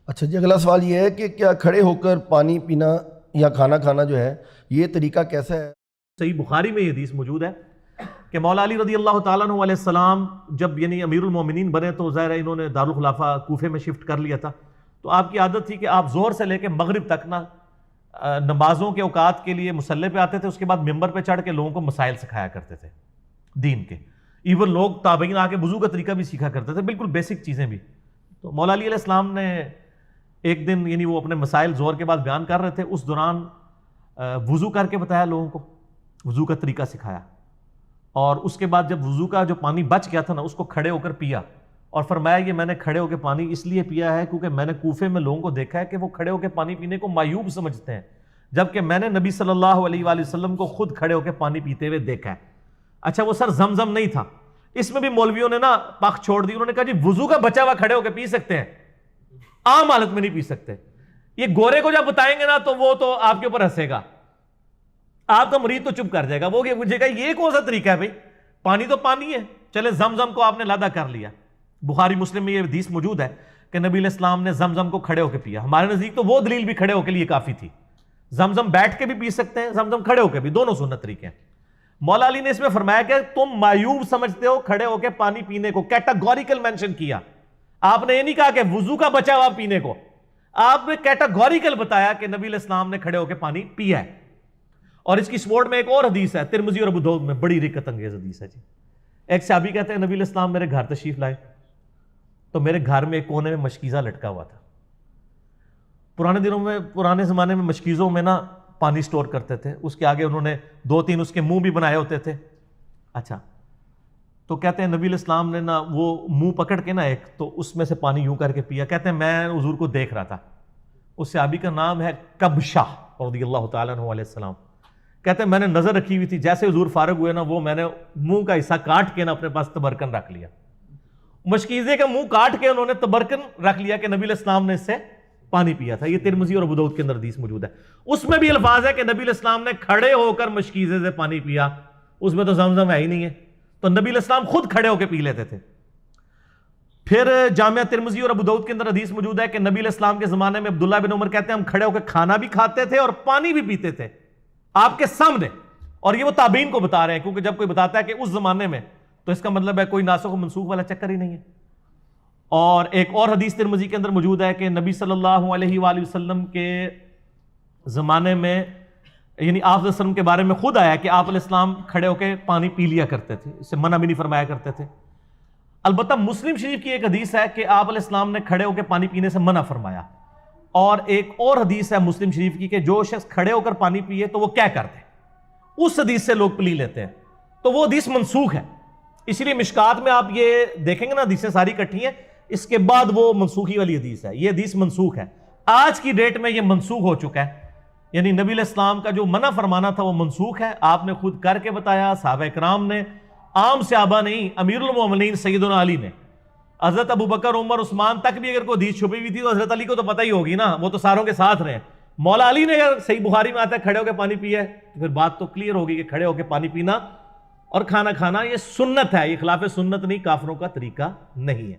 اچھا جی، اگلا سوال یہ ہے کہ کیا کھڑے ہو کر پانی پینا یا کھانا کھانا جو ہے یہ طریقہ کیسا ہے؟ صحیح بخاری میں یہ حدیث موجود ہے کہ مولا علی رضی اللہ تعالیٰ عنہ علیہ السلام جب امیر المومنین بنے تو ظاہر ہے انہوں نے دارالخلافہ کوفے میں شفٹ کر لیا تھا. تو آپ کی عادت تھی کہ آپ زہر سے لے کے مغرب تک نمازوں کے اوقات کے لیے مصلی پہ آتے تھے، اس کے بعد ممبر پہ چڑھ کے لوگوں کو مسائل سکھایا کرتے تھے دین کے. ایون لوگ تابعین آ کے وضو کا طریقہ بھی سیکھا کرتے تھے، بالکل بیسک چیزیں بھی. تو مولا علی علیہ السلام نے ایک دن وہ اپنے مسائل زہر کے بعد بیان کر رہے تھے، اس دوران وضو کر کے بتایا لوگوں کو، وضو کا طریقہ سکھایا. اور اس کے بعد جب وضو کا جو پانی بچ گیا تھا نا، اس کو کھڑے ہو کر پیا اور فرمایا یہ میں نے کھڑے ہو کے پانی اس لیے پیا ہے کیونکہ میں نے کوفے میں لوگوں کو دیکھا ہے کہ وہ کھڑے ہو کے پانی پینے کو معیوب سمجھتے ہیں، جبکہ میں نے نبی صلی اللہ علیہ وآلہ وسلم کو خود کھڑے ہو کے پانی پیتے ہوئے دیکھا ہے. اچھا وہ سر زمزم نہیں تھا، اس میں بھی مولویوں نے پخ چھوڑ دی. انہوں نے کہا جی وضو کا بچا ہوا کھڑے ہو کے پی سکتے ہیں، عام حالت میں نہیں پی سکتے. یہ گورے کو جب بتائیں گے نا تو وہ تو آپ کے اوپر ہنسے گا، آپ کا مریض تو چپ کر جائے گا، وہ پوچھے گا یہ کون سا طریقہ ہے بھائی، پانی تو پانی ہے. چلے زمزم کو آپ نے لادا کر لیا. بخاری مسلم میں یہ حدیث موجود ہے کہ نبی علیہ السلام نے زمزم کو کھڑے ہو کے پیا. ہمارے نزدیک تو وہ دلیل بھی کھڑے ہو کے لیے کافی تھی. زمزم بیٹھ کے بھی پی سکتے ہیں، زمزم کھڑے ہو کے بھی، دونوں سنت طریقے ہیں. مولا علی نے اس میں فرمایا کہ تم معیوب سمجھتے ہو کھڑے ہو کے پانی پینے کو، کیٹاگوریکل مینشن کیا. آپ نے یہ نہیں کہا کہ وضو کا بچا ہوا پینے کو، آپ نے کیٹاگوریکل بتایا کہ نبی علیہ السلام نے کھڑے ہو کے پانی پیا ہے. اور اس کی سپورٹ میں ایک اور حدیث ہے ترمذی اور ابو داؤد میں، بڑی رکت انگیز حدیث ہے جی. ایک صحابی کہتے ہیں نبی علیہ السلام میرے گھر تشریف لائے تو میرے گھر میں ایک کونے میں مشکیزہ لٹکا ہوا تھا. پرانے زمانے میں مشکیزوں میں پانی سٹور کرتے تھے، اس کے آگے انہوں نے 2-3 اس کے منہ بھی بنائے ہوتے تھے. اچھا تو کہتے ہیں نبی علیہ السلام نے وہ منہ پکڑ کے ایک تو اس میں سے پانی یوں کر کے پیا. کہتے ہیں میں حضور کو دیکھ رہا تھا. اس صحابی کا نام ہے کبشہ رضی اللہ تعالیٰ عنہ علیہ السلام. کہتے ہیں میں نے نظر رکھی ہوئی تھی، جیسے حضور فارغ ہوئے وہ میں نے منہ کا حصہ کاٹ کے اپنے پاس تبرکن رکھ لیا. مشکیزے کا منہ کاٹ کے انہوں نے تبرکن رکھ لیا کہ نبی علیہ السلام نے اس سے پانی پیا تھا. یہ ترمذی اور ابو داؤد کے اندر حدیث موجود ہے. اس میں بھی الفاظ ہے کہ نبی علیہ السلام نے کھڑے ہو کر مشکیزے سے پانی پیا. اس میں تو زمزم ہے ہی نہیں ہے، تو نبی علیہ السلام خود کھڑے ہو کے پی لیتے تھے. پھر جامعہ ترمذی اور ابو داؤد کے اندر حدیث موجود ہے کہ نبی علیہ السلام کے زمانے میں عبداللہ بن عمر کہتے ہیں ہم کھڑے ہو کے کھانا بھی کھاتے تھے اور پانی بھی پیتے تھے آپ کے سامنے. اور یہ وہ تابعین کو بتا رہے ہیں، کیونکہ جب کوئی بتاتا ہے کہ اس زمانے میں تو اس کا مطلب ہے کوئی ناسخ و منسوخ والا چکر ہی نہیں ہے. اور ایک اور حدیث ترمذی کے اندر موجود ہے کہ نبی صلی اللہ علیہ وآلہ وسلم کے زمانے میں آپ صلی اللہ علیہ وسلم کے بارے میں خود آیا کہ آپ علیہ السلام کھڑے ہو کے پانی پی لیا کرتے تھے، اس سے منع بھی نہیں فرمایا کرتے تھے. البتہ مسلم شریف کی ایک حدیث ہے کہ آپ علیہ السلام نے کھڑے ہو کے پانی پینے سے منع فرمایا. اور ایک اور حدیث ہے مسلم شریف کی کہ جو شخص کھڑے ہو کر پانی پیے تو وہ کیا کرتے، اس حدیث سے لوگ پلی لیتے ہیں، تو وہ حدیث منسوخ ہے. اسی لیے مشکات میں آپ یہ دیکھیں گے حدیثیں ساری کٹھی ہیں، اس کے بعد وہ منسوخی والی حدیث ہے. یہ حدیث منسوخ ہے، آج کی ڈیٹ میں یہ منسوخ ہو چکا ہے. یعنی نبی علیہ السلام کا جو منع فرمانا تھا وہ منسوخ ہے. آپ نے خود کر کے بتایا، صحابہ کرام نے، عام صحابہ نہیں، امیر المومنین سیدنا علی نے، حضرت ابو بکر عمر عثمان تک بھی اگر کوئی حدیث چھپی ہوئی تھی تو حضرت علی کو تو پتہ ہی ہوگی نا، وہ تو ساروں کے ساتھ رہے. مولا علی نے اگر صحیح بخاری میں آتا ہے کھڑے ہو کے پانی پیا ہے تو پھر بات تو کلیئر ہوگی کہ کھڑے ہو کے پانی پینا اور کھانا کھانا یہ سنت ہے، یہ خلاف سنت نہیں، کافروں کا طریقہ نہیں ہے.